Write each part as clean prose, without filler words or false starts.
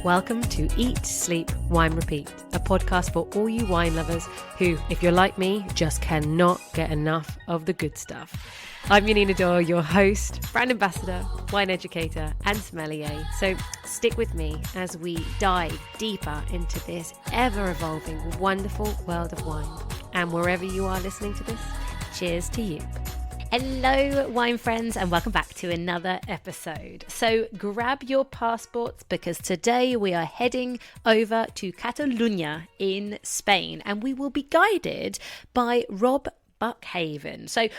Welcome to Eat, Sleep, Wine, Repeat, a podcast for all you wine lovers who, if you're like me, just cannot get enough of the good stuff. I'm Yanina Dore, your host, brand ambassador, wine educator, and sommelier. So stick with me as we dive deeper into this ever-evolving, wonderful world of wine. And wherever you are listening to this, cheers to you. Hello, wine friends, and welcome back to another episode. So grab your passports because today we are heading over to Catalonia in Spain, and we will be guided by Rob Buckhaven. So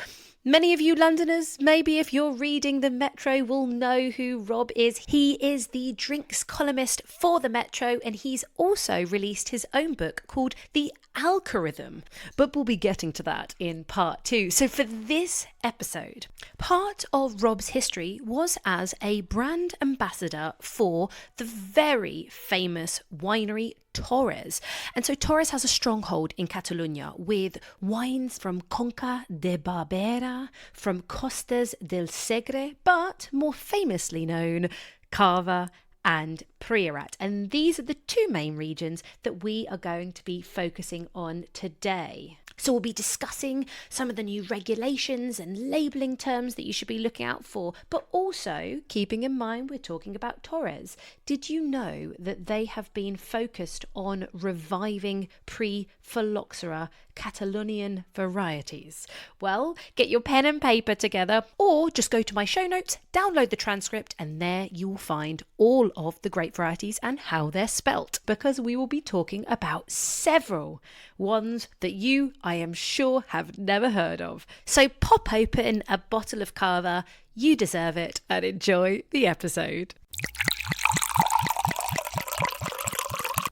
many of you Londoners, maybe if you're reading the Metro, will know who Rob is. He is the drinks columnist for the Metro, and he's also released his own book called The Alcorithm, but we'll be getting to that in part 2. So for this episode, part of Rob's history was as a brand ambassador for the very famous winery Torres. And so Torres has a stronghold in Catalonia with wines from Conca de Barbera, from Costas del Segre, but more famously known, Cava and Priorat. And these are the two main regions that we are going to be focusing on today. So we'll be discussing some of the new regulations and labelling terms that you should be looking out for, but also keeping in mind we're talking about Torres. Did you know that they have been focused on reviving Pre-Phylloxera Catalonian varieties? Well, get your pen and paper together or just go to my show notes, download the transcript, and there you will find all of the grape varieties and how they're spelt, because we will be talking about several ones that you, I am sure, have never heard of. So pop open a bottle of Cava, you deserve it, and enjoy the episode.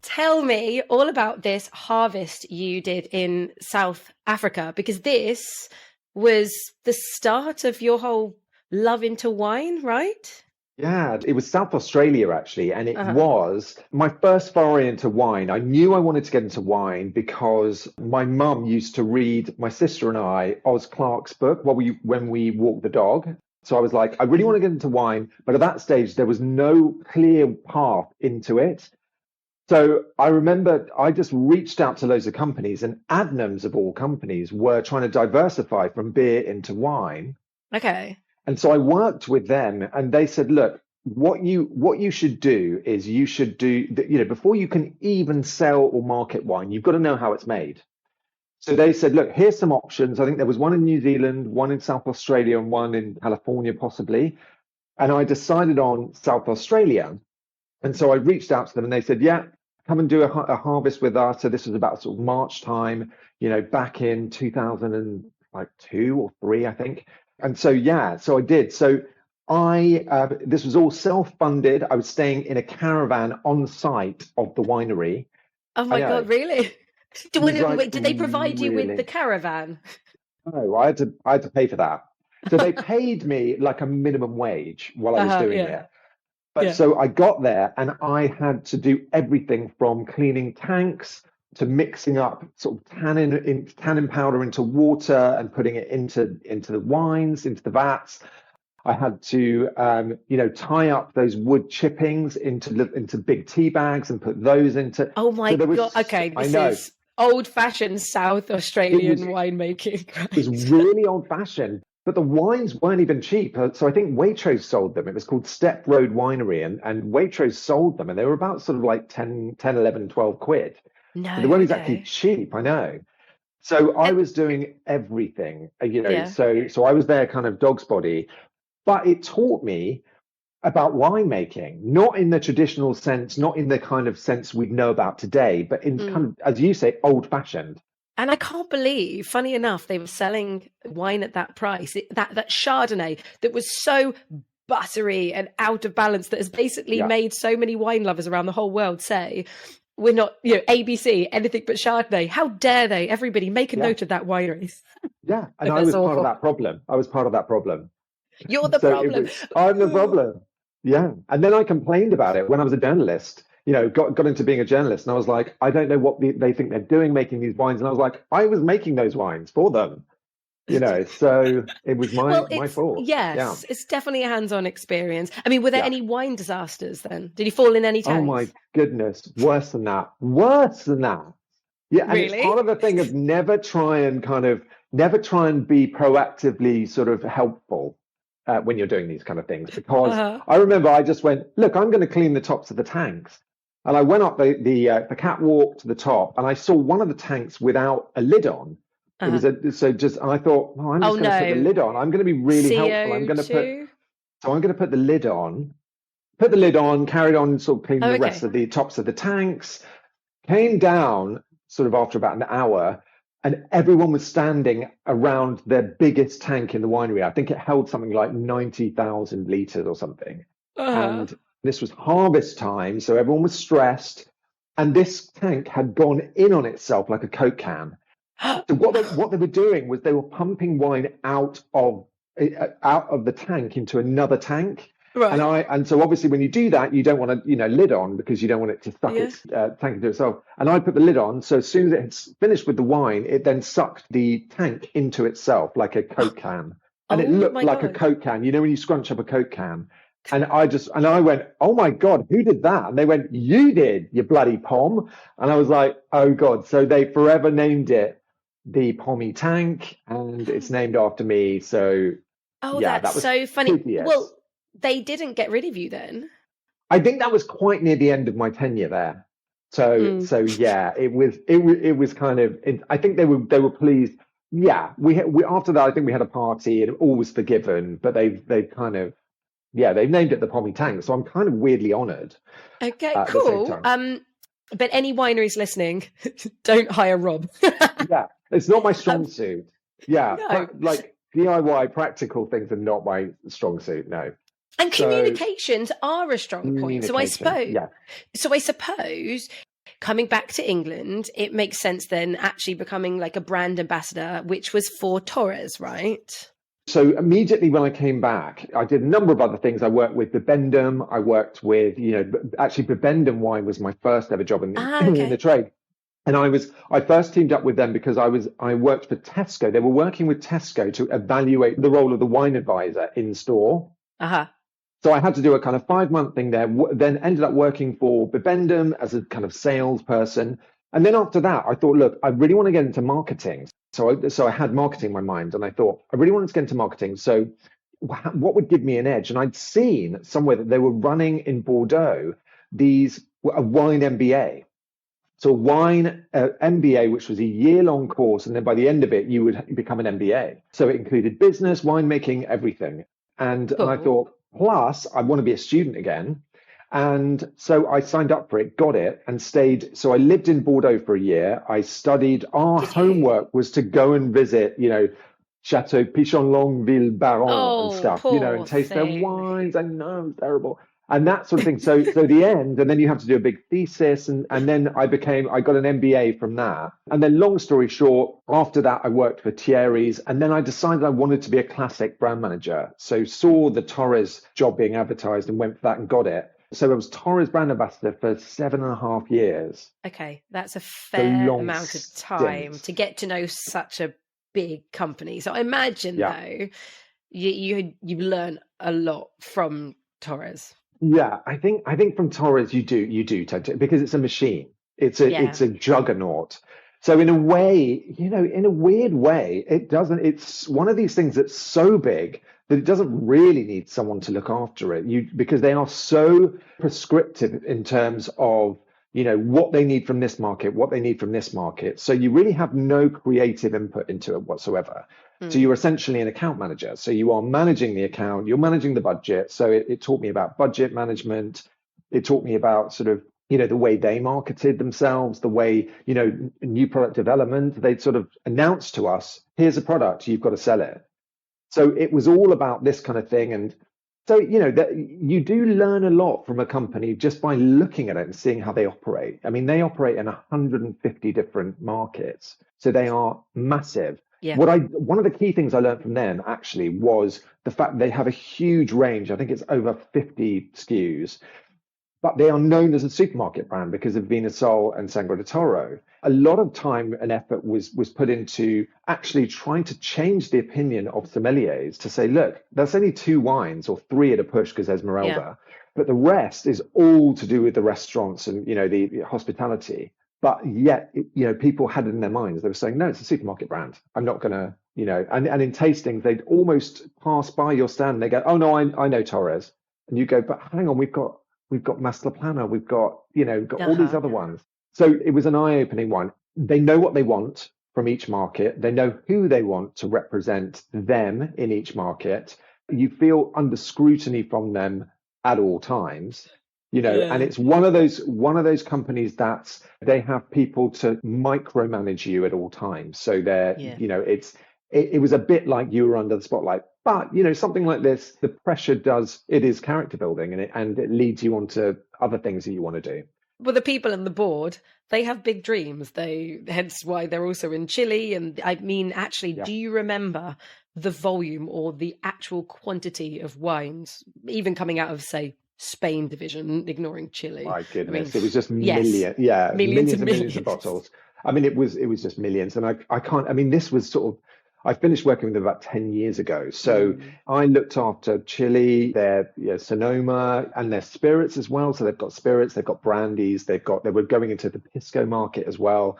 Tell me all about this harvest you did in South Africa, because this was the start of your whole love into wine, right? Yeah, it was South Australia actually, and it was my first foray into wine. I knew I wanted to get into wine because my mum used to read my sister and I Oz Clarke's book when we walked the dog. So I was like, I really want to get into wine, but at that stage there was no clear path into it. So I remember I just reached out to loads of companies, and Adnams of all companies were trying to diversify from beer into wine. Okay. And so I worked with them, and they said, look, what you should do is before you can even sell or market wine, you've got to know how it's made. So they said, look, here's some options. I think there was one in New Zealand, one in South Australia, and one in California possibly. And I decided on South Australia. And so I reached out to them, and they said, yeah, come and do a harvest with us. So this was about sort of March time, back in 2002 or 3, I think. And so, so I did. So this was all self-funded. I was staying in a caravan on site of the winery. Oh my God, really? Did they provide you with the caravan? No, I had to pay for that. So they paid me like a minimum wage while I was doing it. But so I got there, and I had to do everything from cleaning tanks to mixing up sort of tannin powder into water and putting it into the wines, into the vats. I had to tie up those wood chippings into big tea bags and put those into. Oh my God! Okay, this is old-fashioned South Australian winemaking. It was really old-fashioned. But the wines weren't even cheap. So I think Waitrose sold them. It was called Step Road Winery, and Waitrose sold them, and they were about sort of like 10, 11, 12 quid. No, but they weren't exactly cheap, I know. So I was doing everything, so I was there kind of dog's body. But it taught me about winemaking, not in the traditional sense, not in the kind of sense we know about today, but in kind of, as you say, old-fashioned. And I can't believe, funny enough, they were selling wine at that price, that Chardonnay that was so buttery and out of balance that has basically made so many wine lovers around the whole world say, we're not, ABC, anything but Chardonnay. How dare they? Everybody make a note of that winery. Yeah, and I was part of that problem. You're the problem. I'm the problem. Yeah. And then I complained about it when I was a journalist. Got into being a journalist, and I was like, I don't know what they think they're doing making these wines. And I was like, I was making those wines for them. So it was Well, my fault. Yeah. it's definitely a hands-on experience. I mean, were there Yeah. any wine disasters then? Did you fall in any Oh my tanks? goodness. Worse than that. Worse than that. Yeah. And it's Really? part of the thing of never try and be proactively sort of helpful when you're doing these kind of things. Because Uh-huh. I remember I just went, look, I'm going to clean the tops of the tanks. And I went up the catwalk to the top and I saw one of the tanks without a lid on. It Uh-huh. was and I thought, well, I'm Oh just going to put the no. lid on. I'm going to be really helpful. CO2? I'm going to put the lid on, carried on sort of cleaning Oh, the rest okay. of the tops of the tanks, came down sort of after about an hour, and everyone was standing around their biggest tank in the winery. I think it held something like 90,000 liters or something. Uh-huh. And this was harvest time, so everyone was stressed. And this tank had gone in on itself like a Coke can. So what they were doing was they were pumping wine out of the tank into another tank. Right. And so obviously when you do that, you don't want to, lid on because you don't want it to suck Yeah. its tank into itself. And I put the lid on. So as soon as it's finished with the wine, it then sucked the tank into itself like a Coke can. And it Oh looked my like a God. Coke can, when you scrunch up a Coke can. And I went, oh my God, who did that? And they went, you did, you bloody pom. And I was like, oh God. So they forever named it the Pommy Tank, and it's named after me. So Oh, yeah, that's that was so funny. hideous. Well, they didn't get rid of you then. I think that was quite near the end of my tenure there. Mm. So yeah, it was kind of. I think they were pleased. Yeah, we after that I think we had a party and all was forgiven. But they've kind of they've named it the Pommy Tank. So I'm kind of weirdly honoured Okay, at the same cool. time. But any wineries listening, don't hire Rob. Yeah, it's not my strong suit. Yeah, No. like DIY practical things are not my strong suit. No. And So communications are a strong point. communication, yeah. So I suppose coming back to England, it makes sense then actually becoming like a brand ambassador, which was for Torres, right? So immediately when I came back, I did a number of other things. I worked with Bibendum. I worked with, actually Bibendum wine was my first ever job in in the Okay. trade. And I first teamed up with them because I worked for Tesco. They were working with Tesco to evaluate the role of the wine advisor in store. Uh-huh. So I had to do a kind of 5-month thing there, then ended up working for Bibendum as a kind of salesperson. And then after that, I thought, look, I really want to get into marketing. So I had marketing in my mind and I thought, I really wanted to get into marketing. So what would give me an edge? And I'd seen somewhere that they were running in Bordeaux a wine MBA. So a wine MBA, which was a year-long course. And then by the end of it, you would become an MBA. So it included business, winemaking, everything. And I Cool. thought, plus, I want to be a student again. And so I signed up for it, got it, and stayed. So I lived in Bordeaux for a year. I studied. Our Did you? homework was to go and visit, Chateau Pichon Longueville Baron and Oh, stuff, poor and taste their thing. wines. I know it was terrible. And that sort of thing. So the end, and then you have to do a big thesis. And then I got an MBA from that. And then long story short, after that, I worked for Thierry's. And then I decided I wanted to be a classic brand manager. So saw the Torres job being advertised and went for that and got it. So I was Torres brand ambassador for 7.5 years. Okay, that's a A fair long amount of time stint. to get to know such a big company. So I imagine Yeah. though, you learn a lot from Torres. Yeah, I think from Torres you do tend to, because it's a machine. Yeah. It's a juggernaut. So in a way, in a weird way, it's one of these things that's so big that it doesn't really need someone to look after it. Because they are so prescriptive in terms of, what they need from this market, what they need from this market. So you really have no creative input into it whatsoever. So you're essentially an account manager. So you are managing the account, you're managing the budget. So it taught me about budget management. It taught me about sort of, the way they marketed themselves, the way, new product development. They'd sort of announced to us, here's a product, you've got to sell it. So it was all about this kind of thing. And so, that you do learn a lot from a company just by looking at it and seeing how they operate. I mean, they operate in 150 different markets. So they are massive. Yeah. One of the key things I learned from them actually was the fact they have a huge range. I think it's over 50 SKUs. but they are known as a supermarket brand because of Vinasol and Sangre de Toro. A lot of time and effort was put into actually trying to change the opinion of sommeliers to say, look, there's only 2 wines or 3 at a push because Esmeralda, but the rest is all to do with the restaurants and, the hospitality. But yet, people had it in their minds. They were saying, no, it's a supermarket brand. I'm not going to, and in tastings, they'd almost pass by your stand. And they go, oh, no, I know Torres. And you go, but hang on, we've got Masterplana, we've got all these other ones. So it was an eye-opening one. They know what they want from each market. They know who they want to represent them in each market. You feel under scrutiny from them at all times, and it's one of those companies that they have people to micromanage you at all times. So they're, it was a bit like you were under the spotlight. But, something like this, the pressure it is character building, and it leads you on to other things that you want to do. Well, the people on the board, they have big dreams. Hence why they're also in Chile. And I mean, actually, do you remember the volume or the actual quantity of wines, even coming out of, say, Spain division, ignoring Chile? My goodness, it was just millions and millions of bottles. I mean, it was just millions. And I can't, I mean, this was sort of, I finished working with them about 10 years ago. So I looked after Chile, their Sonoma, and their spirits as well. So they've got spirits, they've got brandies, they were going into the Pisco market as well.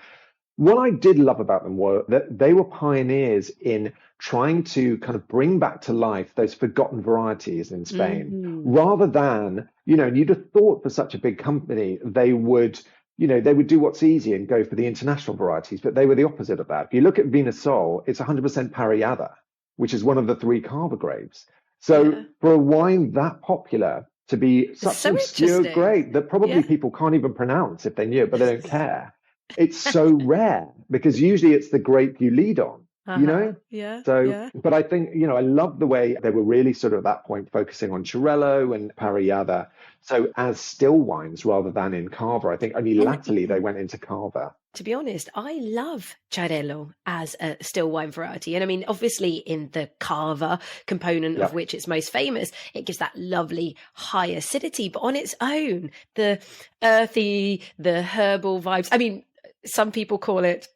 What I did love about them were that they were pioneers in trying to kind of bring back to life those forgotten varieties in Spain, rather than, and you'd have thought for such a big company, they would do what's easy and go for the international varieties, but they were the opposite of that. If you look at Vinasol, it's 100% Parellada, which is one of the 3 Cava grapes. So for a wine that popular to be such an obscure grape that probably people can't even pronounce if they knew it, but they don't care. It's so rare because usually it's the grape you lead on, But I think, I love the way they were really sort of at that point focusing on Xarel·lo and Parellada. So as still wines rather than in Cava. I think only latterly they went into Cava. To be honest, I love Xarel·lo as a still wine variety. And I mean, obviously in the Cava component of which it's most famous, it gives that lovely high acidity, but on its own, the earthy, the herbal vibes. I mean, some people call it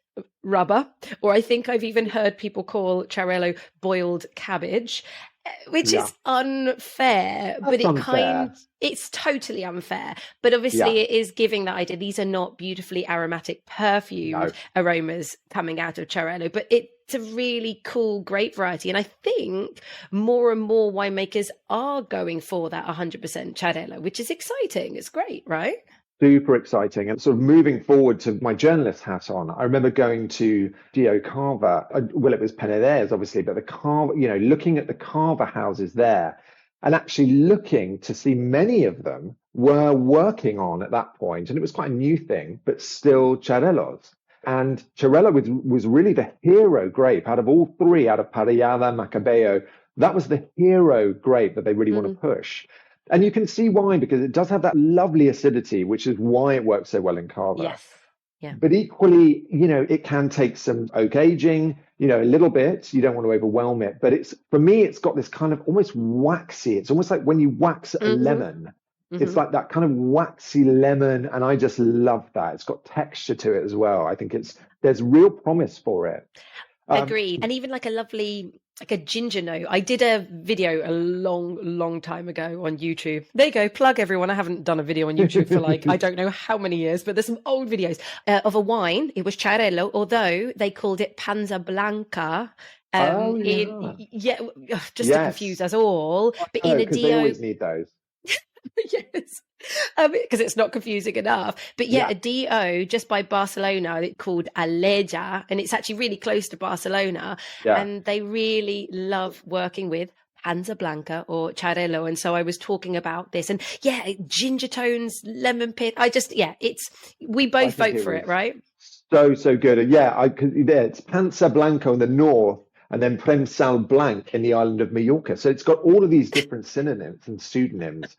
rubber, or I think I've even heard people call Xarel·lo boiled cabbage, which is unfair. That's but it's totally unfair. But obviously it is giving that idea. These are not beautifully aromatic perfumed aromas coming out of Xarel·lo, but it's a really cool grape variety. And I think more and more winemakers are going for that 100% Xarel·lo, which is exciting. It's great, right? Super exciting. And sort of moving forward to my journalist hat on, I remember going to Dio Cava. Well, it was Penedès, obviously, but the Cava, looking at the Cava houses there and actually looking to see many of them were working on at that point. And it was quite a new thing, but still Xarel·los. And Xarel·lo was really the hero grape out of all 3, out of Parellada, Macabeo. That was the hero grape that they really want to push. And you can see why, because it does have that lovely acidity, which is why it works so well in Cava. Yes. Yeah. But equally, it can take some oak aging, a little bit. You don't want to overwhelm it. But for me, it's got this kind of almost waxy. It's almost like when you wax a lemon. It's like that kind of waxy lemon. And I just love that. It's got texture to it as well. I think there's real promise for it. Agreed. And even like a lovely, like a ginger note. I did a video a long time ago on YouTube. There you go, plug everyone. I haven't done a video on YouTube for I don't know how many years, but there's some old videos of a wine. It was Xarel·lo, although they called it Panza Blanca. Just to confuse us all. But in a Dio, they always need those. Yes, because it's not confusing enough. But a DO just by Barcelona, it's called Aleja, and it's actually really close to Barcelona. And they really love working with Panza Blanca or Xarel·lo. And so I was talking about this, and ginger tones, lemon pit. We both vote for it, right? So good. It's Panza Blanca in the north, and then Premsal Blanc in the island of Mallorca. So it's got all of these different synonyms and pseudonyms.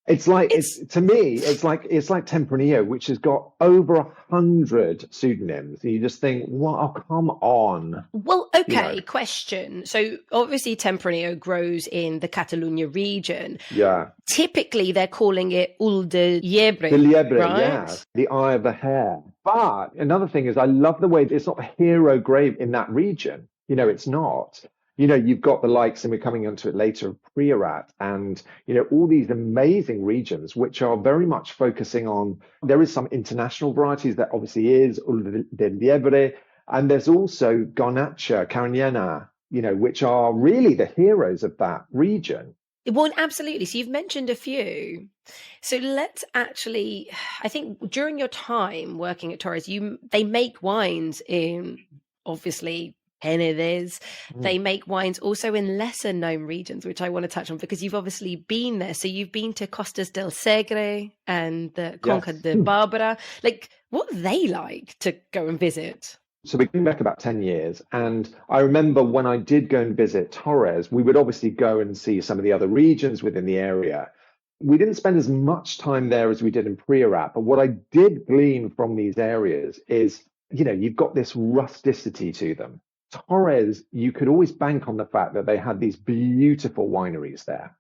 It's to me, it's like Tempranillo, which has got over 100 pseudonyms. You just think, what? Oh, come on. Well, okay, question. So obviously Tempranillo grows in the Catalunya region. Yeah. Typically they're calling it Ul de Liebre, The Liebre, right? yeah. The eye of the hare. But another thing is I love the way it's not a hero grave in that region. It's not. You've got the likes, and we're coming onto it later, of Priorat and, all these amazing regions, which are very much focusing on, there is some international varieties that obviously is Ul de Liebre, and there's also Garnacha, Carignana, which are really the heroes of that region. Well, absolutely. So you've mentioned a few. So let's actually, I think during your time working at Torres, they make wines in, obviously, Penedès. They make wines also in lesser known regions, which I want to touch on because you've obviously been there. So you've been to Costas del Segre and the Conca de Barbera. Like, what are they like to go and visit? So we're going back about 10 years. And I remember when I did go and visit Torres, we would obviously go and see some of the other regions within the area. We didn't spend as much time there as we did in Priorat. But what I did glean from these areas is, you've got this rusticity to them. Torres, you could always bank on the fact that they had these beautiful wineries there.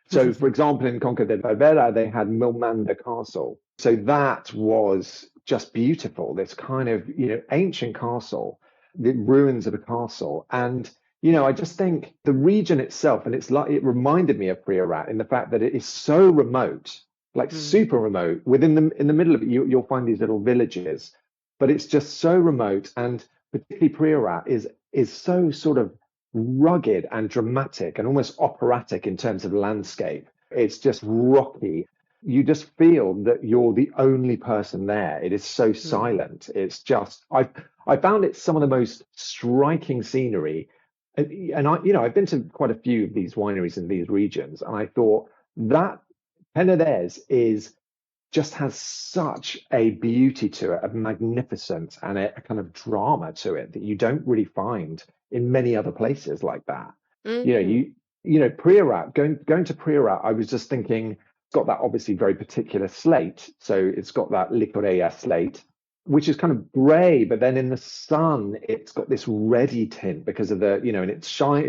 So, for example, in Conca de Barbera, they had Milmanda Castle. So that was just beautiful, this kind of, ancient castle, the ruins of a castle. And, I just think the region itself, and it reminded me of Priorat in the fact that it is so remote, like super remote. In the middle of it, you'll find these little villages, but it's just so remote. And particularly Priorat is so sort of rugged and dramatic and almost operatic in terms of landscape. It's just rocky. You just feel that you're the only person there. It is so silent. It's just, I found it some of the most striking scenery. And I've been to quite a few of these wineries in these regions, and I thought that Penedès just has such a beauty to it, a magnificence and a kind of drama to it that you don't really find in many other places like that. Priorat, going to Priorat, I was just thinking, it's got that obviously very particular slate. So it's got that Licorea slate, which is kind of grey, but then in the sun, it's got this reddy tint because of the, and it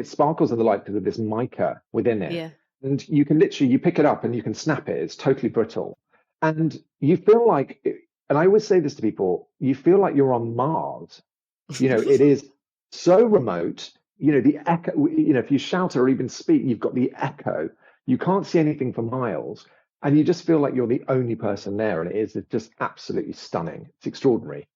sparkles in the light because of this mica within it. Yeah. And you can you pick it up and you can snap it. It's totally brittle. And you feel like, and I always say this to people, you feel like you're on Mars. It is so remote, the echo, if you shout or even speak, you've got the echo. You can't see anything for miles. And you just feel like you're the only person there. And it's just absolutely stunning. It's extraordinary.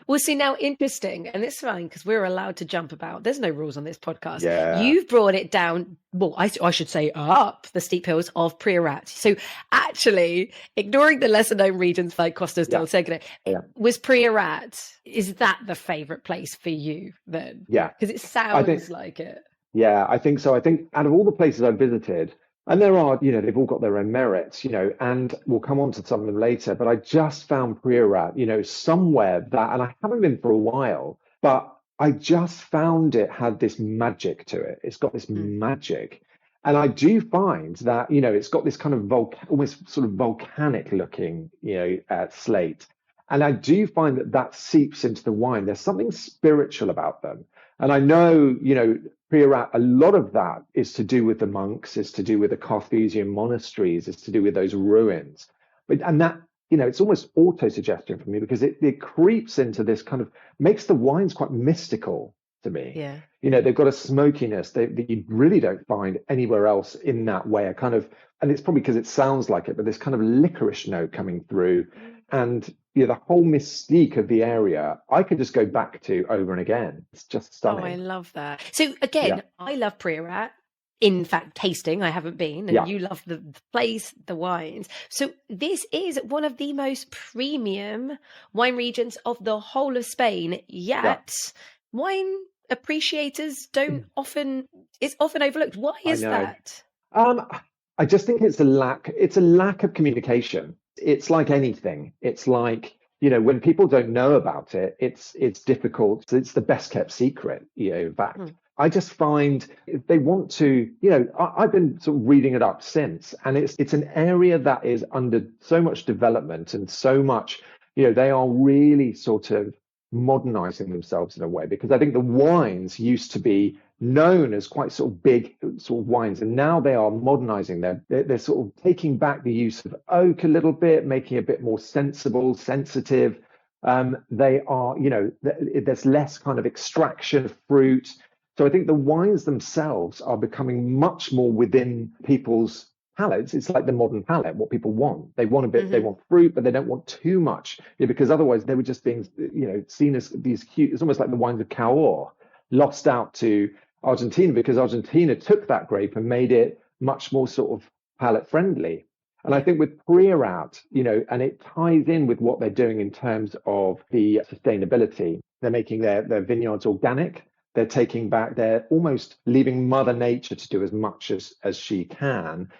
Well, see, now interesting, and it's fine because we're allowed to jump about. There's no rules on this podcast. Yeah. You've brought it down, well, I should say up the steep hills of Priorat. So actually, ignoring the lesser known regions like Costas del Segre, was Priorat, is that the favourite place for you then? Yeah. Because it sounds like it. Yeah, I think so. I think out of all the places I've visited, and there are, they've all got their own merits, and we'll come on to some of them later. But I just found Priorat, somewhere that, and I haven't been for a while, but I just found it had this magic to it. It's got this magic. And I do find that, it's got this kind of almost sort of volcanic looking, slate. And I do find that seeps into the wine. There's something spiritual about them. And I know, Priorat, a lot of that is to do with the monks, is to do with the Carthusian monasteries, is to do with those ruins. And that, it's almost auto-suggestion for me because it creeps into this kind of, makes the wines quite mystical to me. Yeah. They've got a smokiness that you really don't find anywhere else in that way. A kind of, and it's probably because it sounds like it, but this kind of licorice note coming through. And the whole mystique of the area, I could just go back to over and again. It's just stunning. Oh, I love that. So again, I love Priorat. In fact, tasting, I haven't been, and you love the place, the wines. So this is one of the most premium wine regions of the whole of Spain. Yet wine appreciators it's often overlooked. Why is that? I just think it's a lack of communication. It's like anything. It's like, when people don't know about it, it's difficult. It's the best kept secret, in fact. I just find if they want to, you know, I've been sort of reading it up since, and it's an area that is under so much development and so much, you know, they are really sort of modernizing themselves in a way, because I think the wines used to be known as quite sort of big sort of wines, and now they are modernizing. They're sort of taking back the use of oak a little bit, making it a bit more sensible, sensitive. They are, you know, there's less kind of extraction of fruit. So I think the wines themselves are becoming much more within people's palates. It's like the modern palate, what people want. They want a bit, they want fruit, but they don't want too much, because otherwise they were just being, you know, seen as these cute, it's almost like the wines of Cahors, lost out to Argentina, because Argentina took that grape and made it much more sort of palate friendly. And I think with Priorat, you know, and it ties in with what they're doing in terms of the sustainability. They're making their vineyards organic. They're taking back, they're almost leaving Mother Nature to do as much as she can.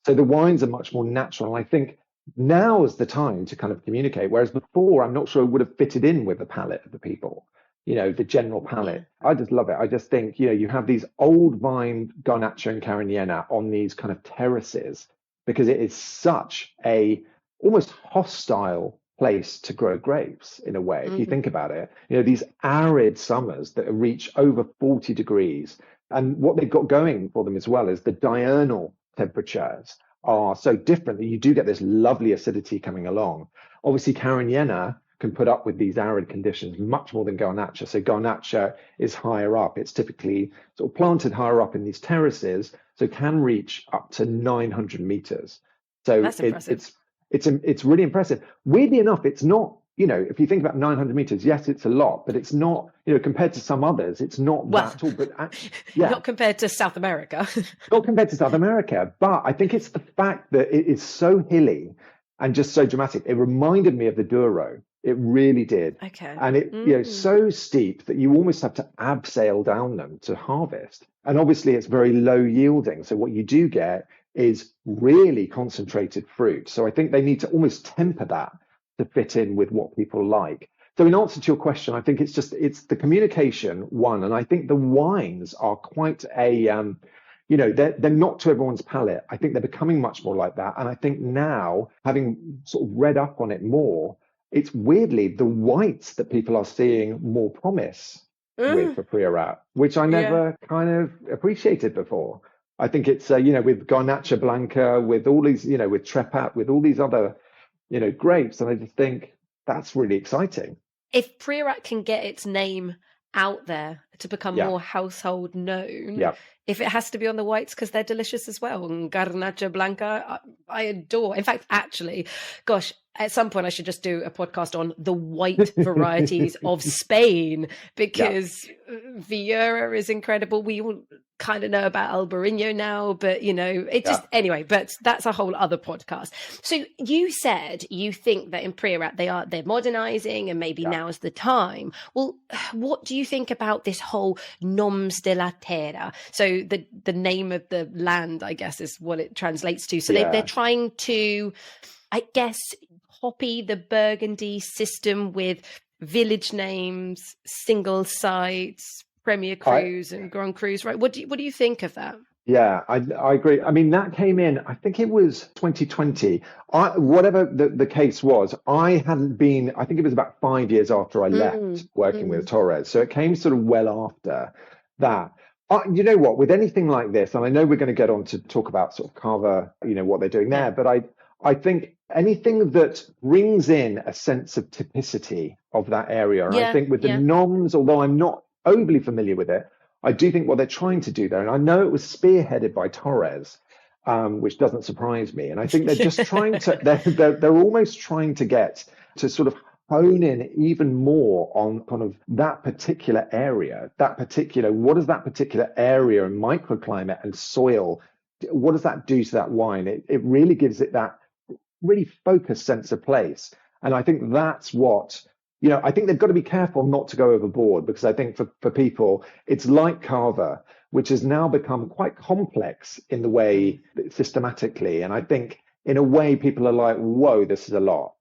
So the wines are much more natural. And I think now is the time to kind of communicate, whereas before, I'm not sure it would have fitted in with the palate of the people, you know, the general palate. I just love it. I just think, you know, you have these old vine Garnacha and Carignana on these kind of terraces, because it is such a almost hostile place to grow grapes in a way. If you think about it, you know, these arid summers that reach over 40 degrees. And what they've got going for them as well is the diurnal temperatures are so different that you do get this lovely acidity coming along. Obviously, Carignana can put up with these arid conditions much more than Garnacha. So Garnacha is higher up. It's typically sort of planted higher up in these terraces, so can reach up to 900 meters. So That's impressive. It's really impressive. Weirdly enough, it's not, you know, if you think about 900 meters, yes, it's a lot, but it's not, you know, compared to some others, it's not that tall. But actually, yeah, not compared to South America. not compared to South America. But I think it's the fact that it is so hilly and just so dramatic. It reminded me of the Douro. It really did. Okay. And it, you know, so steep that you almost have to abseil down them to harvest. And obviously it's very low yielding. So what you do get is really concentrated fruit. So I think they need to almost temper that to fit in with what people like. So in answer to your question, I think it's the communication one. And I think the wines are quite a, you know, they're not to everyone's palate. I think they're becoming much more like that. And I think now, having sort of read up on it more, it's weirdly the whites that people are seeing more promise with for Priorat, which I never kind of appreciated before. I think it's, you know, with Garnacha Blanca, with all these, you know, with Trepat, with all these other, you know, grapes. And I just think that's really exciting. If Priorat can get its name out there to become more household known, if it has to be on the whites because they're delicious as well. And Garnacha Blanca, I adore. In fact, actually, gosh, at some point I should just do a podcast on the white varieties of Spain, because Viura is incredible. We all kind of know about Albarino now, but you know, it just anyway, but that's a whole other podcast. So you said you think that in Priorat they're modernizing and maybe now is the time. Well, what do you think about this whole noms de la terra? So the name of the land, I guess, is what it translates to. So they're trying to, I guess, copy the Burgundy system with village names, single sites, Premier Cruise and Grand Cruise, right? What do you think of that? Yeah, I agree. I mean, that came in, I think it was 2020. Whatever the case was, I hadn't been, I think it was about 5 years after I left working with Torres. So it came sort of well after that. You know what, with anything like this, and I know we're going to get on to talk about sort of Cava, you know, what they're doing there, but I think anything that brings in a sense of typicity of that area, and I think with the noms, although I'm not overly familiar with it, I do think what they're trying to do there, and I know it was spearheaded by Torres, which doesn't surprise me, and I think they're just trying to, they're almost trying to get to sort of hone in even more on kind of that particular area, what does that particular area and microclimate and soil, what does that do to that wine? It really gives it that really focused sense of place. And I think that's what, you know, I think they've got to be careful not to go overboard, because I think for people, it's like Cava, which has now become quite complex in the way systematically. And I think in a way people are like, whoa, this is a lot.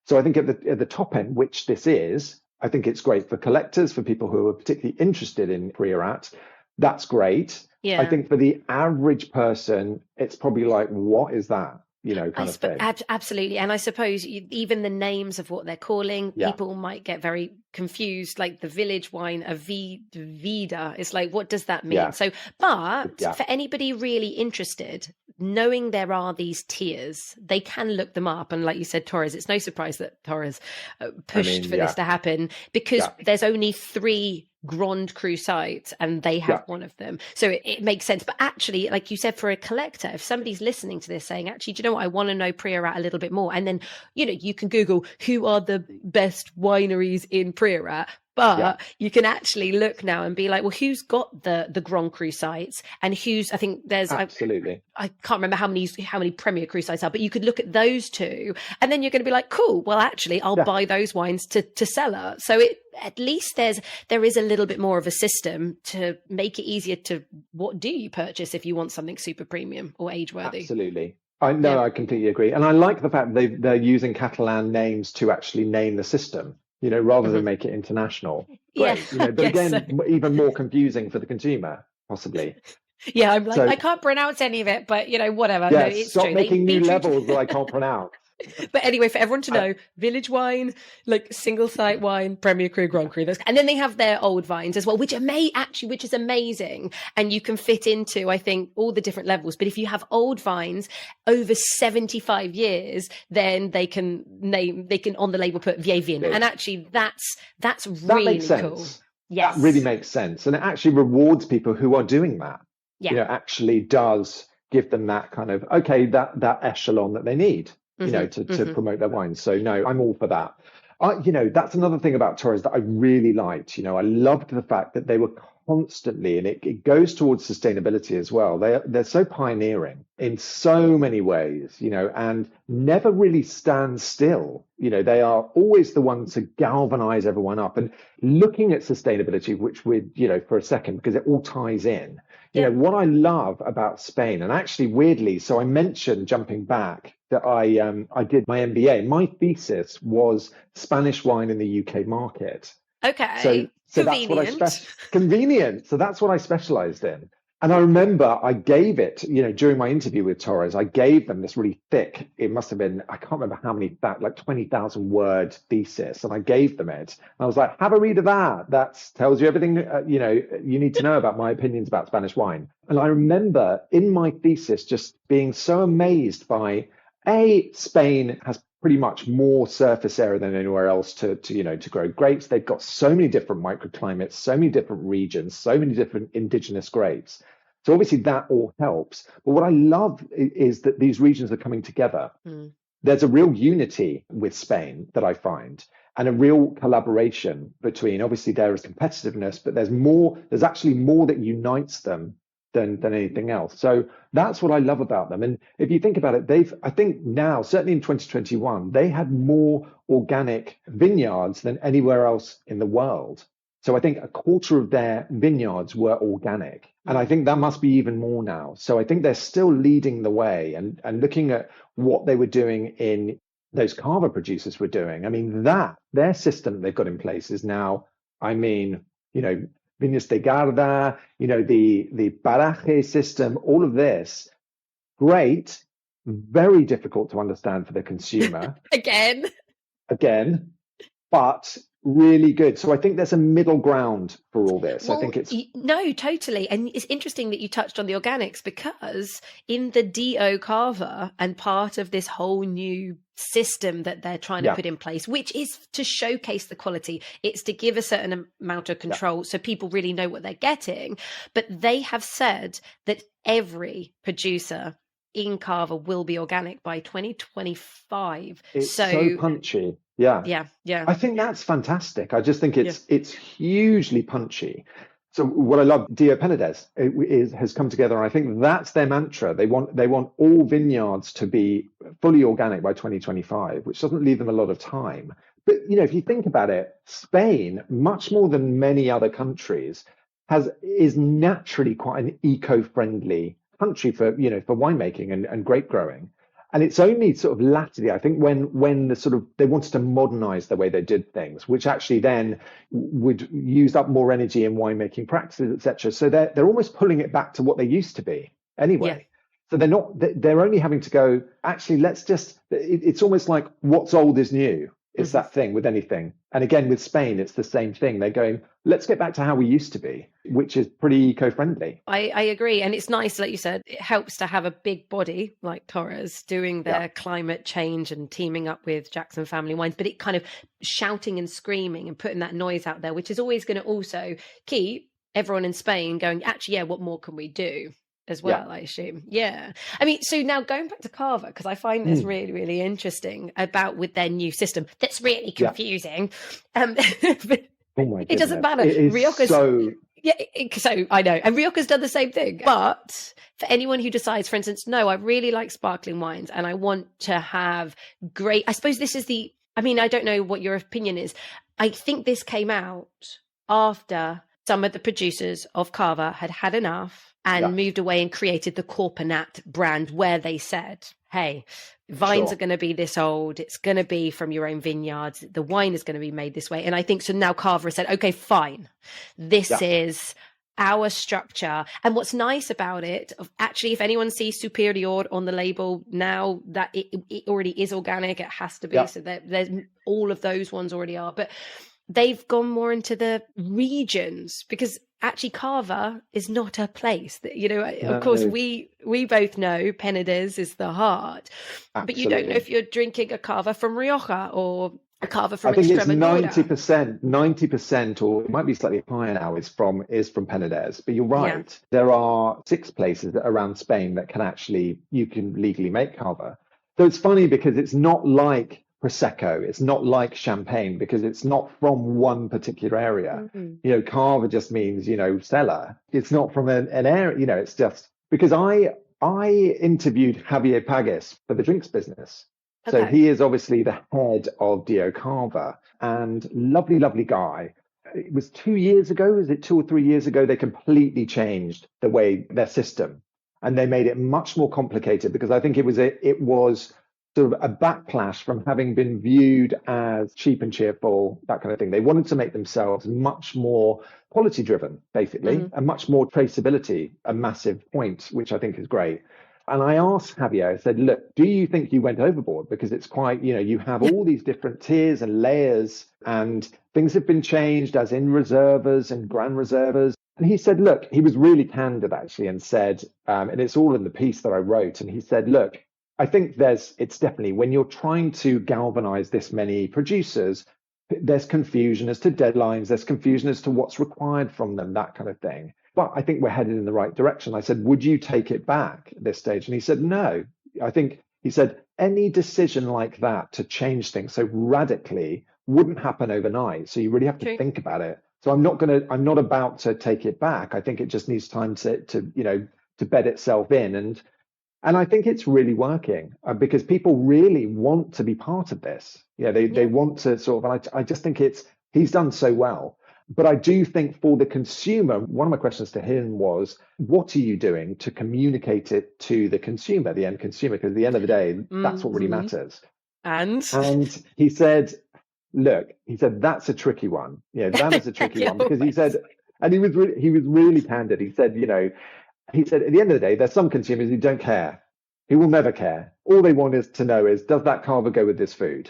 So I think at the top end, which this is, I think it's great for collectors, for people who are particularly interested in Priorat. that's great. I Yeah. think for the average person, it's probably like, what is that? Kind of thing. Absolutely. And I suppose even the names of what they're calling, Yeah, people might get very confused. Like the village wine, a vida. It's like, what does that mean? yeah, So, but yeah, for anybody really interested, knowing there are these tiers, they can look them up. And like you said, Torres, it's no surprise that Torres I pushed mean, for this yeah, to happen, because yeah, there's only 3 Grand Cru sites and they have yeah, one of them. So it makes sense. But actually, like you said, for a collector, if somebody's listening to this saying, actually, do you know what? I want to know Priorat a little bit more. And then, you can Google who are the best wineries in Priorat. yeah, But you can actually look now and be like, well, who's got the Grand Cru sites, and who's, I think there's, absolutely. I can't remember how many Premier Cru sites are, but you could look at those 2, and then you're going to be like, cool, well, actually, I'll buy those wines to cellar. So at least there is a little bit more of a system to make it easier to, what do you purchase if you want something super premium or age worthy? Absolutely. I completely agree. And I like the fact they're using Catalan names to actually name the system, rather than make it international. Yeah, Great. I But guess so. again, even more confusing for the consumer, possibly. Yeah, I'm like, So I can't pronounce any of it, but whatever. No, yeah, it's stop true. making Be new true levels that I can't pronounce. But anyway, for everyone to I, know, village wine, like single site wine, Premier Cru, Grand Cru, and then they have their old vines as well, which is amazing, and you can fit into, I think, all the different levels. But if you have old vines over 75 years, then they can on the label put Vieille Vin, and actually that's that really makes sense. cool. Yes, that really makes sense, and it actually rewards people who are doing that. yeah, Actually does give them that kind of, okay, that echelon that they need. To promote their wines. So no, I'm all for that. That's another thing about Torres that I really liked. I loved the fact that they were constantly, and it goes towards sustainability as well. They're so pioneering in so many ways, and never really stand still. They are always the ones to galvanize everyone up. And looking at sustainability, which for a second, because it all ties in. What I love about Spain, and actually weirdly, so I mentioned, jumping back, that I did my MBA. My thesis was Spanish wine in the UK market. okay, So that's what convenient. convenient. So that's what I specialized in. And I remember I gave it, during my interview with Torres, I gave them this really thick, it must have been, I can't remember how many, like 20,000 word thesis. And I gave them it. And I was like, have a read of that. That tells you everything, you need to know about my opinions about Spanish wine. And I remember in my thesis just being so amazed by, Spain has pretty much more surface area than anywhere else to grow grapes. They've got so many different microclimates, so many different regions, so many different indigenous grapes. So obviously that all helps. But what I love is that these regions are coming together. There's a real unity with Spain that I find, and a real collaboration between, obviously there is competitiveness, but there's actually more that unites them than anything else. So that's what I love about them. And if you think about it, I think now, certainly in 2021, they had more organic vineyards than anywhere else in the world. So I think a quarter of their vineyards were organic. And I think that must be even more now. So I think they're still leading the way, and looking at what they were doing in those Cava producers were doing. I mean, their system they've got in place is now, Viñas de Garda, the Paraje system, all of this, great, very difficult to understand for the consumer. Again, But really good. So I think there's a middle ground for all this. well, I think it's no, totally. And it's interesting that you touched on the organics, because in the DO Cava, and part of this whole new system that they're trying to put in place, which is to showcase the quality, it's to give a certain amount of control so people really know what they're getting. But they have said that every producer in Cava will be organic by 2025. It's so punchy. Yeah. I think that's fantastic. I just think it's hugely punchy. So what I love, Dio Penedès has come together, and I think that's their mantra. They want all vineyards to be fully organic by 2025, which doesn't leave them a lot of time. But if you think about it, Spain, much more than many other countries, is naturally quite an eco-friendly country for winemaking and grape growing. And it's only sort of latterly, I think, when the sort of they wanted to modernize the way they did things, which actually then would use up more energy in winemaking practices, etc. So they're almost pulling it back to what they used to be Yeah. anyway. So they're only having to go, actually, let's just, it's almost like what's old is new. It's that thing with anything. And again, with Spain, it's the same thing. They're going, let's get back to how we used to be, which is pretty eco-friendly. I agree. And it's nice, like you said, it helps to have a big body like Torres doing their climate change and teaming up with Jackson Family Wines, but it kind of shouting and screaming and putting that noise out there, which is always going to also keep everyone in Spain going, actually, yeah, what more can we do? As well, I assume. Yeah. I mean, so now going back to Cava, because I find this really, really interesting about with their new system that's really confusing. But oh my goodness. It doesn't matter. It is Rioja's, so... Yeah, so I know. And Rioja's done the same thing. But for anyone who decides, for instance, no, I really like sparkling wines and I want to have great, I suppose this is I don't know what your opinion is. I think this came out after some of the producers of Cava had had enough and moved away and created the Corponat brand, where they said, hey, vines are going to be this old. It's going to be from your own vineyards. The wine is going to be made this way. And I think so now Cava said, okay, fine. This is our structure. And what's nice about it, actually, if anyone sees Superior on the label now, that it already is organic. It has to be. So there's all of those ones already are. But they've gone more into the regions, because actually Cava is not a place that, of course we both know Penedès is the heart. Absolutely. But you don't know if you're drinking a Cava from Rioja or a Cava from Extremadura. I think it's 90%, or it might be slightly higher now, is from Penedès. But you're right. There are 6 places around Spain that you can legally make Cava. So it's funny because it's not like Prosecco, it's not like Champagne, because it's not from one particular area. Cava just means, cellar. It's not from an area, it's just because I interviewed Javier Pagues for the drinks business. So he is obviously the head of Dio Cava, and lovely, lovely guy. It was 2 years ago, is it 2 or 3 years ago, they completely changed the way their system, and they made it much more complicated, because I think it was sort of a backlash from having been viewed as cheap and cheerful, that kind of thing. They wanted to make themselves much more quality driven, basically, and much more traceability, a massive point, which I think is great. And I asked Javier, I said, look, do you think you went overboard? Because it's quite, you have all these different tiers and layers, and things have been changed, as in reservas and grand reservas. And he said, look, he was really candid, actually, and said, and it's all in the piece that I wrote, and he said, look, I think it's definitely, when you're trying to galvanize this many producers, there's confusion as to deadlines, there's confusion as to what's required from them, that kind of thing. But I think we're headed in the right direction. I said, would you take it back at this stage? And he said, no. He said, any decision like that to change things so radically wouldn't happen overnight. So you really have to think about it. So I'm not about to take it back. I think it just needs time to bed itself in. And I think it's really working, because people really want to be part of this. They want to sort of, and I just think he's done so well. But I do think for the consumer, one of my questions to him was, what are you doing to communicate it to the consumer, the end consumer? Because at the end of the day, that's what really matters. And he said, look, that's a tricky one. That is a tricky one, because he said, and he was really candid. He said, he said, at the end of the day, there's some consumers who don't care, who will never care. All they want is to know is, does that Cava go with this food?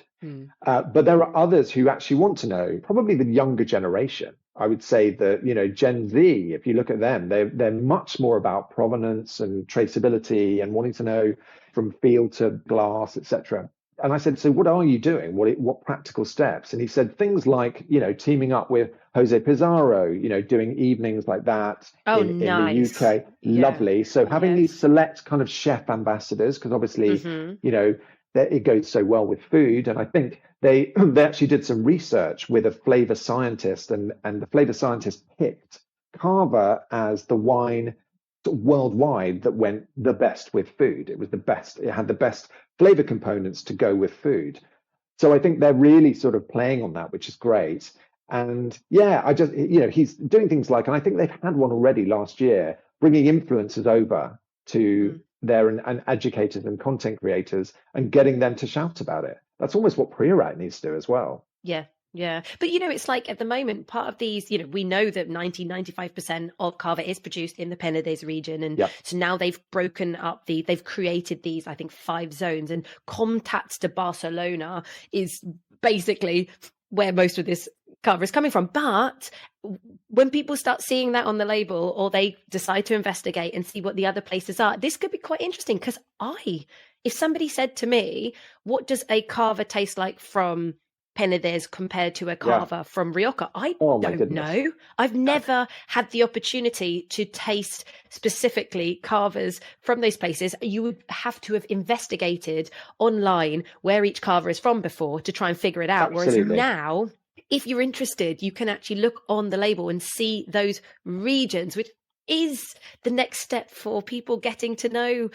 But there are others who actually want to know, probably the younger generation. I would say that, Gen Z, if you look at them, they're much more about provenance and traceability and wanting to know from field to glass, etc. And I said, so what are you doing? What practical steps? And he said things like, teaming up with Jose Pizarro, doing evenings like that in the UK. Lovely. So having these select kind of chef ambassadors, because obviously, it goes so well with food. And I think they actually did some research with a flavor scientist, and the flavor scientist picked Cava as the wine worldwide that went the best with food. It was the best. It had the best flavor components to go with food. So I think they're really sort of playing on that, which is great. And I just, he's doing things like, and I think they've had one already last year, bringing influencers over to there and educators and content creators and getting them to shout about it. That's almost what Priorat needs to do as well. Yeah. Yeah. But, it's like at the moment, part of these, we know that 95% of Cava is produced in the Penedès region. And so now they've broken up they've created these, I think, 5 zones. And Conca de Barcelona is basically where most of this Cava is coming from. But when people start seeing that on the label, or they decide to investigate and see what the other places are, this could be quite interesting. Because if somebody said to me, what does a Cava taste like from Penedès compared to a Cava from Rioja, I don't know. I've never had the opportunity to taste specifically Cavas from those places. You would have to have investigated online where each Cava is from before to try and figure it out. Absolutely. Whereas now, if you're interested, you can actually look on the label and see those regions, which is the next step for people getting to know,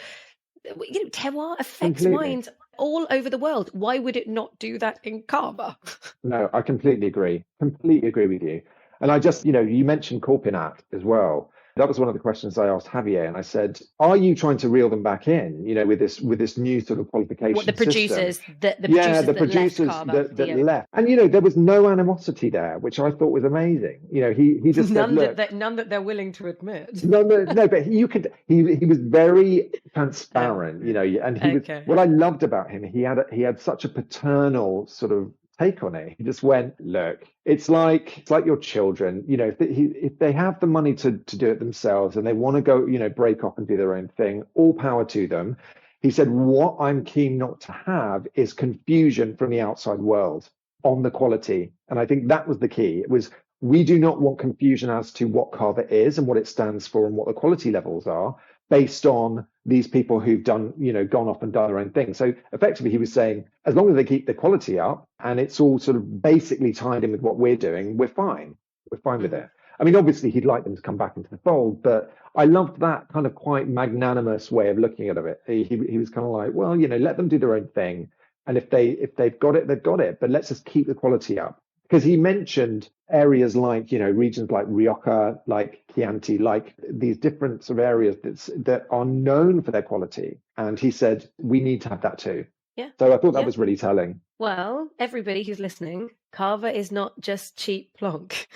terroir affects wines all over the world. Why would it not do that in Cava? No, I completely agree. Completely agree with you. And I just, you mentioned Corpinat as well. That was one of the questions I asked Javier, and I said, "Are you trying to reel them back in? With this new sort of qualification What the producers system?" the producers that left, and there was no animosity there, which I thought was amazing. He just none said, none that they're willing to admit. No, but he was very transparent, and he was. What I loved about him, he had such a paternal sort of take on it. He just went, "Look, it's like your children, if they have the money to do it themselves and they want to go, break off and do their own thing, all power to them." He said, "What I'm keen not to have is confusion from the outside world on the quality." And I think that was the key. It was, we do not want confusion as to what Cava is and what it stands for and what the quality levels are, based on these people who've done, gone off and done their own thing. So effectively, he was saying, as long as they keep the quality up and it's all sort of basically tied in with what we're doing, we're fine. We're fine with it. I mean, obviously, he'd like them to come back into the fold, but I loved that kind of quite magnanimous way of looking at it. He was kind of like, well, let them do their own thing. And if they've got it, they've got it. But let's just keep the quality up. Because he mentioned areas like, regions like Rioja, like Chianti, like these different sort of areas that are known for their quality. And he said, we need to have that too. Yeah. So I thought that was really telling. Well, everybody who's listening, Cava is not just cheap plonk.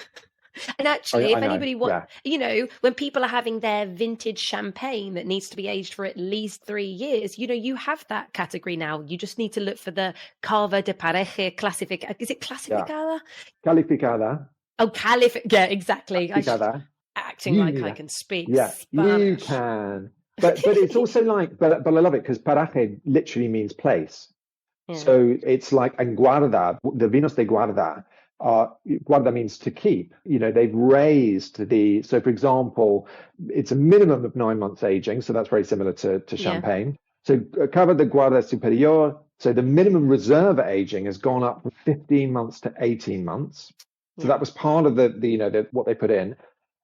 And actually, if anybody wants, when people are having their vintage champagne that needs to be aged for at least 3 years, you have that category now. You just need to look for the Cava de Pareja classificada. Is it classificada? Calificada. Oh, yeah, exactly. Acting like I can speak Spanish. You can. But it's also like, but I love it because Paraje literally means place. Yeah. So it's like, and guarda, the vinos de guarda. Guarda means to keep. They've raised so for example, it's a minimum of 9 months aging, so that's very similar to champagne. So Cava de Guarda Superior, so the minimum reserve aging has gone up from 15 months to 18 months. So that was part of the what they put in.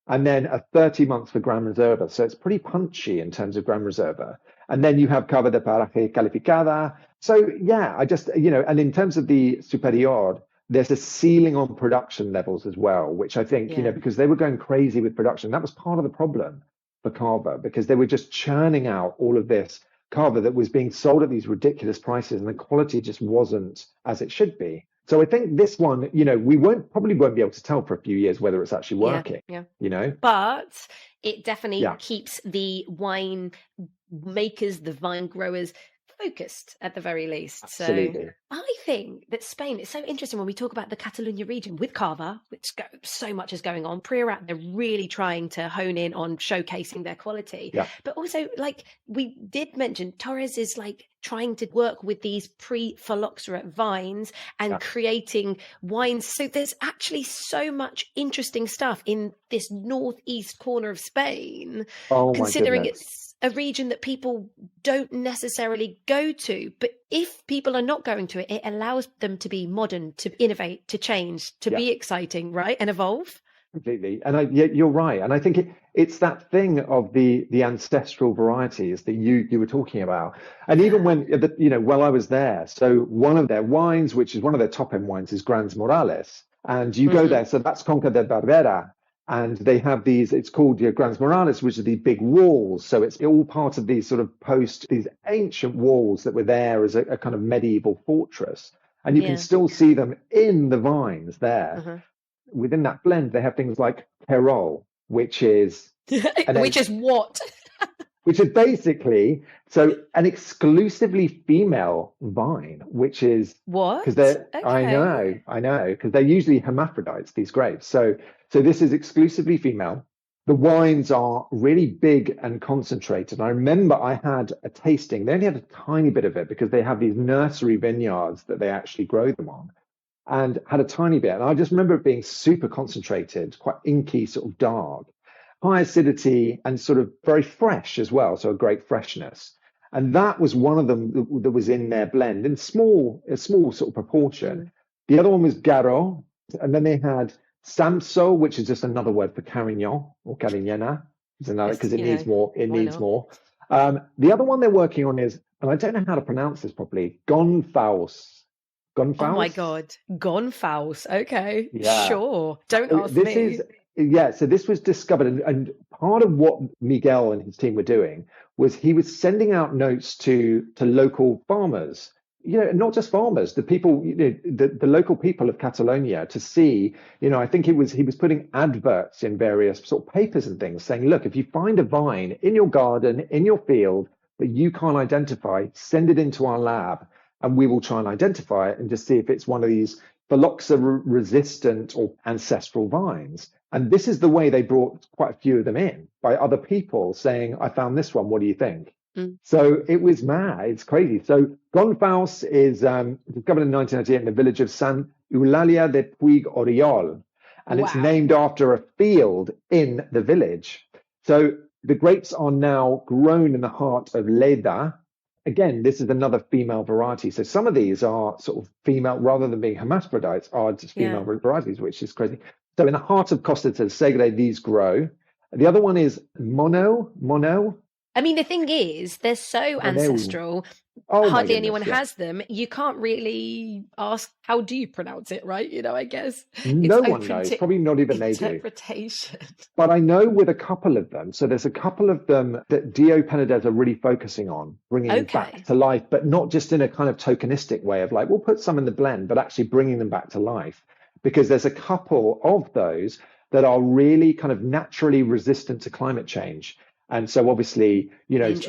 And then a 30 months for Gran Reserva. So it's pretty punchy in terms of Gran Reserva. And then you have Cava de Paraje Calificada. So I just, and in terms of the Superior, there's a ceiling on production levels as well, which I think, because they were going crazy with production. That was part of the problem for Cava, because they were just churning out all of this Cava that was being sold at these ridiculous prices, and the quality just wasn't as it should be. So I think this one, we probably won't be able to tell for a few years whether it's actually working, But it definitely keeps the wine makers, the vine growers focused at the very least. Absolutely. So I think that Spain is so interesting when we talk about the Catalonia region with Cava, which so much is going on. Priorat, they're really trying to hone in on showcasing their quality. Yeah. But also, like we did mention, Torres is like trying to work with these pre-Phylloxera vines and creating wines. So there's actually so much interesting stuff in this northeast corner of Spain, considering it's a region that people don't necessarily go to. But if people are not going to it, it allows them to be modern, to innovate, to change, to be exciting, right? And evolve. Completely. And you're right. And I think it's that thing of the ancestral varieties that you were talking about. And even when, while I was there, so one of their wines, which is one of their top end wines, is Grans Morales. And you go there, so that's Conca de Barbera. And they have these, it's called Grandes Muralles, which are these big walls. So it's all part of these sort of these ancient walls that were there as a kind of medieval fortress. And you can still see them in the vines there. Uh-huh. Within that blend, they have things like Terol, which is which is what? Which is basically an exclusively female vine, which is what? Because they're I know, because they're usually hermaphrodites, these grapes. So this is exclusively female. The wines are really big and concentrated. I remember I had a tasting. They only had a tiny bit of it because they have these nursery vineyards that they actually grow them on, and had a tiny bit. And I just remember it being super concentrated, quite inky, sort of dark, high acidity, and sort of very fresh as well. So a great freshness. And that was one of them that was in their blend in a small sort of proportion. The other one was Garo, and then they had Samso, which is just another word for Carignan or Carignana, because it needs more. It needs more. The other one they're working on is, and I don't know how to pronounce this properly, Gonfaus. Gonfaus? Oh my God, Gonfaus. Okay, yeah. Sure. Don't ask me. So this was discovered, and part of what Miguel and his team were doing was he was sending out notes to local farmers, not just farmers, the people, the local people of Catalonia, to see, I think he was putting adverts in various sort of papers and things saying, look, if you find a vine in your garden, in your field that you can't identify, send it into our lab and we will try and identify it and just see if it's one of these Phylloxera resistant or ancestral vines. And this is the way they brought quite a few of them in, by other people saying, I found this one, what do you think? So it was mad, it's crazy. So Gonfaus is discovered in 1998 in the village of San Eulalia de Puig Oriol, and it's named after a field in the village. So the grapes are now grown in the heart of Lleida. Again, this is another female variety. So some of these are sort of female, rather than being hermaphrodites, are just female varieties, which is crazy. So in the heart of Costa del Segre, these grow. The other one is Mono. I mean, the thing is, they're so ancestral. Hardly anyone has them. You can't really ask, how do you pronounce it, right? I guess. No one knows. Probably not even they do. Interpretation. But I know with a couple of them, so there's a couple of them that Dio Penedez are really focusing on, bringing back to life, but not just in a kind of tokenistic way of like, we'll put some in the blend, but actually bringing them back to life. Because there's a couple of those that are really kind of naturally resistant to climate change. And so obviously,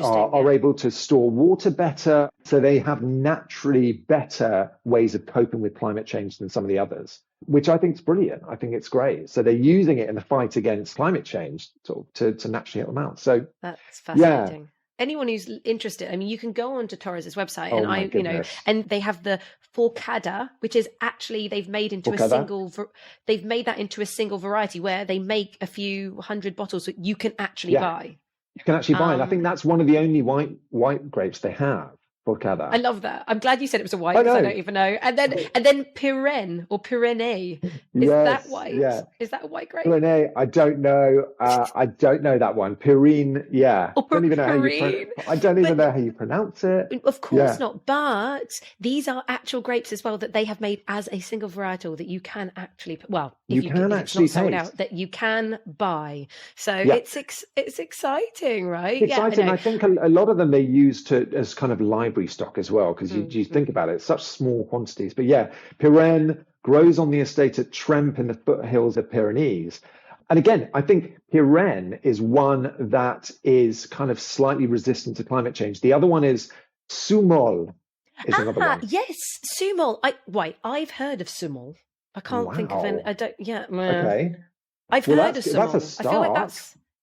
are able to store water better. So they have naturally better ways of coping with climate change than some of the others, which I think is brilliant. I think it's great. So they're using it in the fight against climate change to naturally help them out. So that's fascinating. Yeah. Anyone who's interested, I mean, you can go onto Torres' website and and they have the Forcada, which is actually they've made that into a single variety where they make a few hundred bottles that you can actually buy. You can actually buy it. I think that's one of the only white grapes they have. Forcada. I love that. I'm glad you said it was a white because I don't even know. And then Pirenne or Pyrenees. Is that white? Yeah. Is that a white grape? Pyrenees, I don't know. I don't know that one. Pyrene, yeah. I don't even know how you pronounce it. Of course not. But these are actual grapes as well that they have made as a single varietal that you can actually, if it's not sold out, that you can buy. So it's exciting, right? It's exciting. I think a lot of them they use as kind of library stock as well, because you think about it, such small quantities. But Pirenne grows on the estate at Tremp in the foothills of Pyrenees. And again, I think Pirenne is one that is kind of slightly resistant to climate change. The other one is Sumol. Another one. Yes, Sumol. I've heard of Sumol. I can't think of I don't. Yeah. Okay. I've heard of Sumol. That's a start. I feel like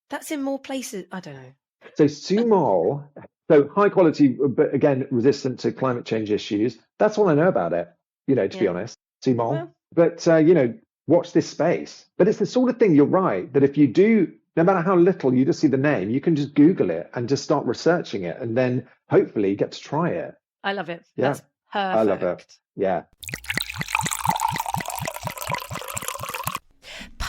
that's in more places. I don't know. So Sumol. So high quality, but again, resistant to climate change issues. That's all I know about it, to be honest, Sumol. But, watch this space. But it's the sort of thing, you're right, that if you do, no matter how little, you just see the name, you can just Google it and just start researching it and then hopefully get to try it. I love it. Yeah. That's perfect. I love it. Yeah.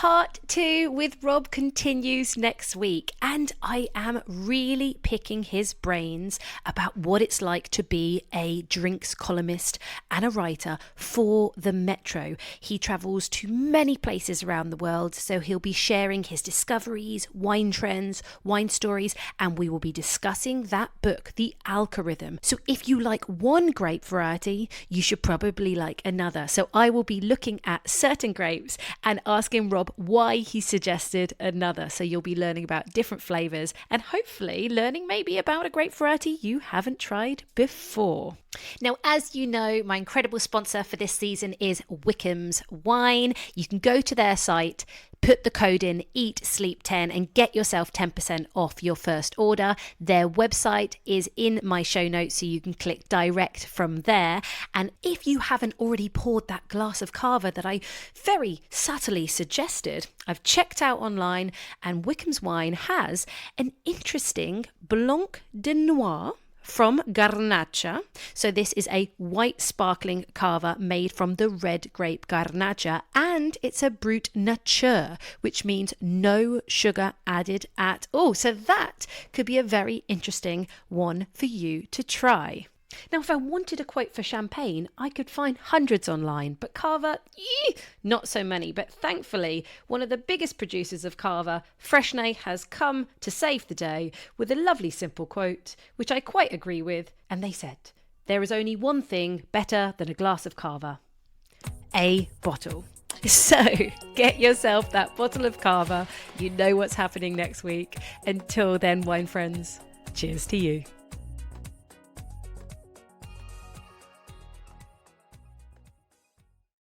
part 2 with Rob continues next week, and I am really picking his brains about what it's like to be a drinks columnist and a writer for the Metro. He travels to many places around the world, so he'll be sharing his discoveries, wine trends, wine stories, and we will be discussing that book, The Alcorithm. So if you like one grape variety, you should probably like another. So I will be looking at certain grapes and asking Rob why he suggested another. So you'll be learning about different flavours and hopefully learning maybe about a grape variety you haven't tried before. Now, as you know, my incredible sponsor for this season is Wickham's Wine. You can go to their site, put the code in EATSLEEP10 and get yourself 10% off your first order. Their website is in my show notes, so you can click direct from there. And if you haven't already poured that glass of Cava that I very subtly suggested, I've checked out online, and Wickham's Wine has an interesting Blanc de Noir from Garnacha. So this is a white sparkling cava made from the red grape Garnacha, and it's a brut nature, which means no sugar added at all. So that could be a very interesting one for you to try. Now, if I wanted a quote for champagne, I could find hundreds online, but Cava, not so many. But thankfully, one of the biggest producers of Cava, Freshnay, has come to save the day with a lovely simple quote, which I quite agree with. And they said, "There is only one thing better than a glass of Cava: a bottle." So get yourself that bottle of Cava. You know what's happening next week. Until then, wine friends, cheers to you.